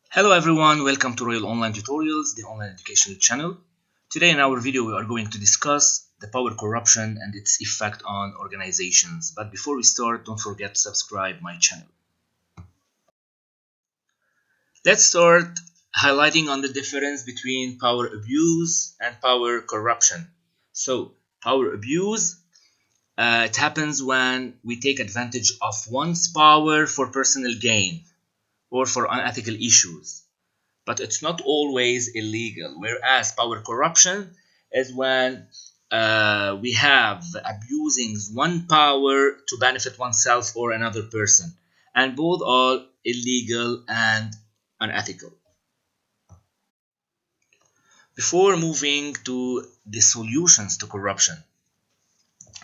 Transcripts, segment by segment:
Hello everyone, welcome to Royal Online Tutorials, the online educational channel. Today in our video we are going to discuss the power corruption and its effect on organizations. But before we start, don't forget to subscribe my channel. Let's start highlighting on the difference between power abuse and power corruption. So, power abuse, it happens when we take advantage of one's power for personal gain or for unethical issues. But it's not always illegal. Whereas power corruption is when we have abusing one power to benefit oneself or another person, and both are illegal and unethical. Before moving to the solutions to corruption,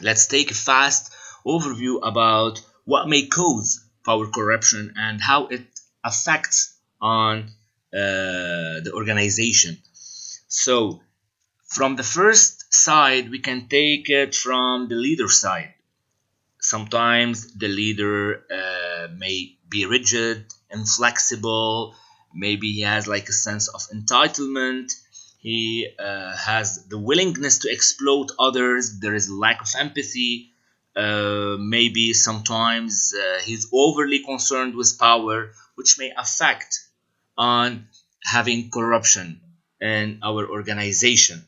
let's take a fast overview about what may cause power corruption and how it affects on the organization. So, from the first side, we can take it from the leader side. Sometimes the leader may be rigid, inflexible, maybe he has like a sense of entitlement. He has the willingness to exploit others. There is a lack of empathy. Maybe sometimes he's overly concerned with power, which may affect on having corruption in our organization.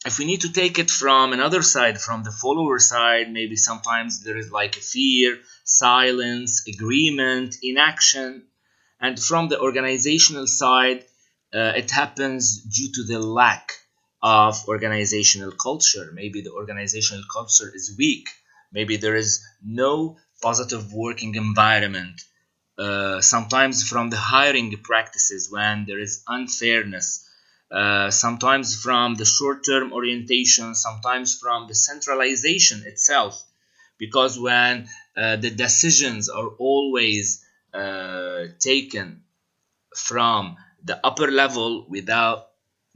If we need to take it from another side, from the follower side, maybe sometimes there is like a fear, silence, agreement, inaction. And from the organizational side, it happens due to the lack of organizational culture. Maybe the organizational culture is weak. Maybe there is no positive working environment. Sometimes from the hiring practices when there is unfairness, sometimes from the short-term orientation, sometimes from the centralization itself, because when the decisions are always taken from the upper level without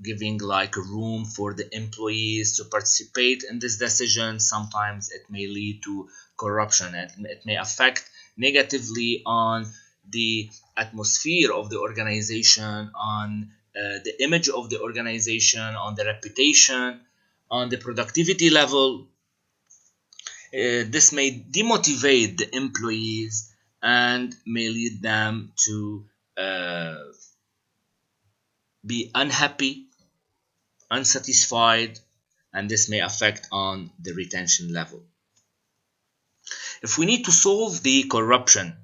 giving like room for the employees to participate in this decision, sometimes it may lead to corruption and it may affect negatively on the atmosphere of the organization, on the image of the organization, on the reputation, on the productivity level. This may demotivate the employees and may lead them to uh, be unhappy, unsatisfied, and this may affect on the retention level. If we need to solve the corruption,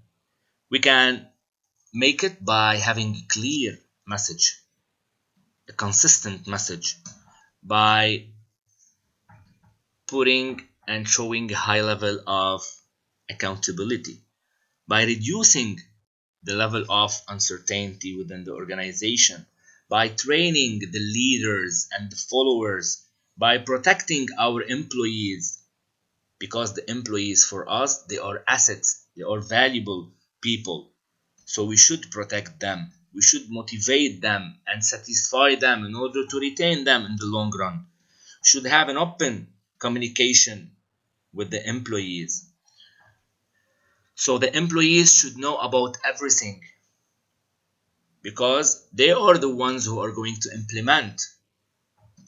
we can make it by having a clear message, a consistent message, by putting and showing a high level of accountability, by reducing the level of uncertainty within the organization, by training the leaders and the followers, by protecting our employees, because the employees for us, they are assets, they are valuable people. So we should protect them, we should motivate them and satisfy them in order to retain them in the long run. We should have an open communication with the employees. So the employees should know about everything, because they are the ones who are going to implement.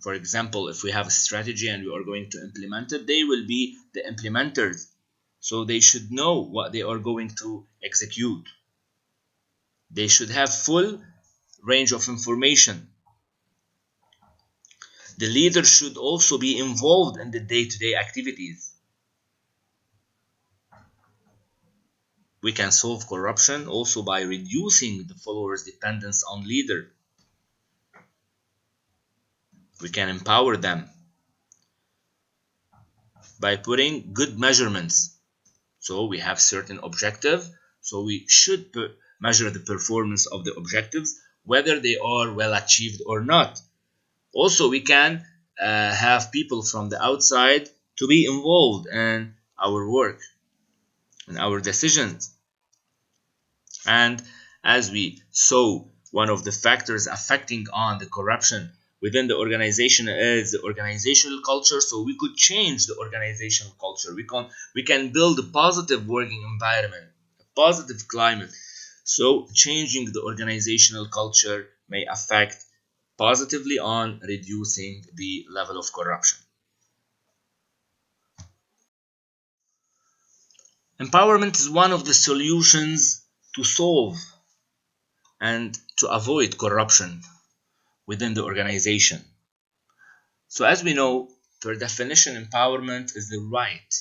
For example, if we have a strategy and we are going to implement it, they will be the implementers. So they should know what they are going to execute. They should have full range of information. The leader should also be involved in the day-to-day activities. We can solve corruption also by reducing the followers' dependence on leader. We can empower them by putting good measurements. So we have certain objective, so we should measure the performance of the objectives, whether they are well achieved or not. Also, we can have people from the outside to be involved in our work and our decisions. And as we saw, one of the factors affecting on the corruption within the organization is the organizational culture. So we could change the organizational culture. We can build a positive working environment, a positive climate, So changing the organizational culture may affect positively on reducing the level of corruption. Empowerment is one of the solutions to solve and to avoid corruption within the organization. So as we know, per definition, empowerment is the right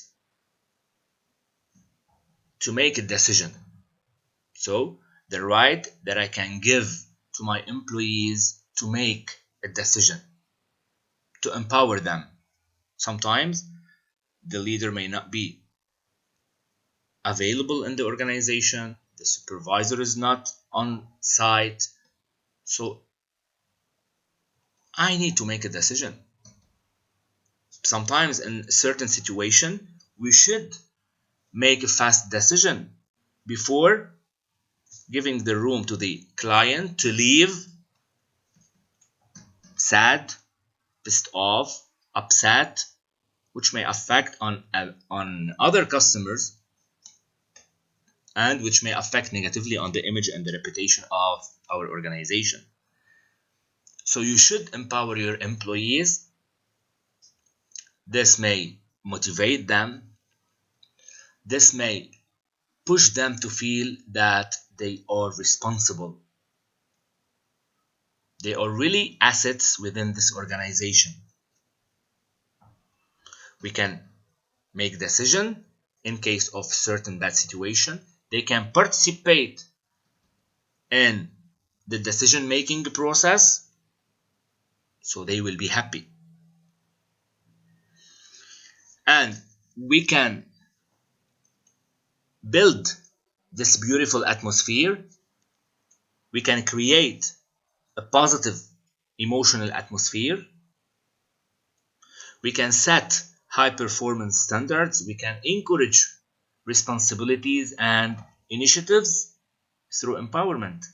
to make a decision. So the right that I can give to my employees to make a decision, to empower them. Sometimes the leader may not be available in the organization, the supervisor is not on site, so I need to make a decision. Sometimes in a certain situation, we should make a fast decision before giving the room to the client to leave sad, pissed off, upset, which may affect on other customers and which may affect negatively on the image and the reputation of our organization. So you should empower your employees. This may motivate them. This may push them to feel that they are responsible. They are really assets within this organization. We can make decision in case of certain bad situation. They can participate in the decision making process, so they will be happy. And we can build this beautiful atmosphere. We can create a positive emotional atmosphere. We can set high performance standards. We can encourage responsibilities and initiatives through empowerment.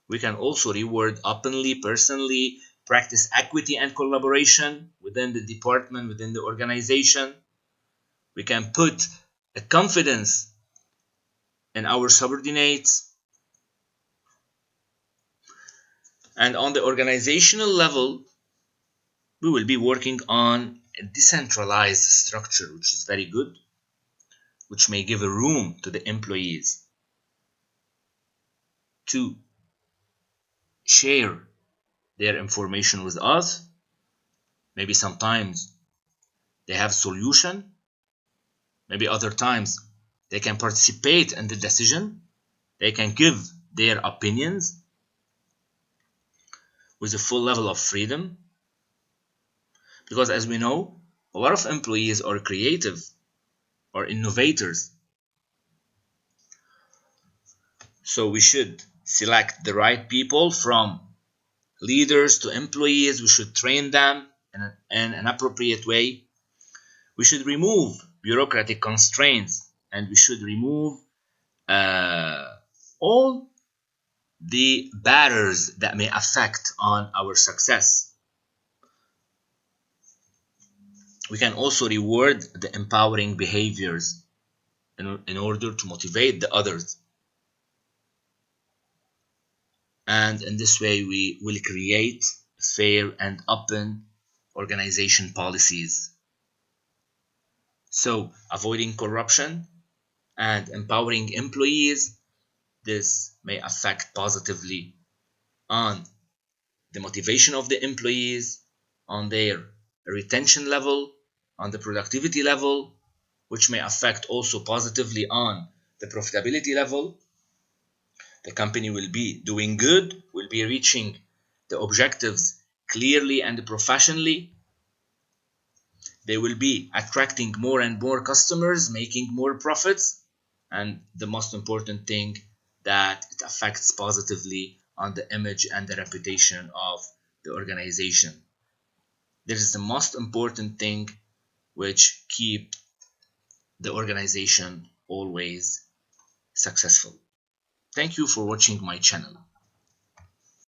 We can also reward openly, personally, practice equity and collaboration within the department, within the organization. We can put a confidence in our subordinates. And on the organizational level, we will be working on a decentralized structure, which is very good, which may give a room to the employees to share their information with us. Maybe sometimes they have solution. Maybe other times they can participate in the decision. They can give their opinions with a full level of freedom. Because as we know, a lot of employees are creative or innovators. So we should select the right people from leaders to employees. We should train them in an appropriate way. We should remove bureaucratic constraints and we should remove all the barriers that may affect on our success. We can also reward the empowering behaviors in order to motivate the others. And in this way, we will create fair and open organization policies. So, avoiding corruption and empowering employees, this may affect positively on the motivation of the employees, on their retention level, on the productivity level, which may affect also positively on the profitability level. The company will be doing good, will be reaching the objectives clearly and professionally. They will be attracting more and more customers, making more profits, and the most important thing, that it affects positively on the image and the reputation of the organization. This is the most important thing which keep the organization always successful. Thank you for watching my channel.